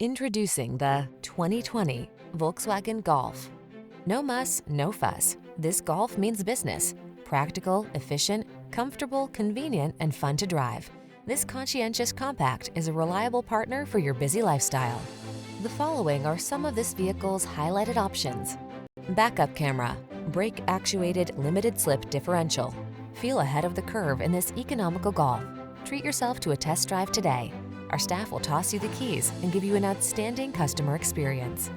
Introducing the 2020 Volkswagen Golf. No muss, no fuss. This Golf means business. Practical, efficient, comfortable, convenient, and fun to drive. This conscientious compact is a reliable partner for your busy lifestyle. The following are some of this vehicle's highlighted options: backup camera, brake-actuated limited-slip differential. Feel ahead of the curve in this economical Golf. Treat yourself to a test drive today. Our staff will toss you the keys and give you an outstanding customer experience.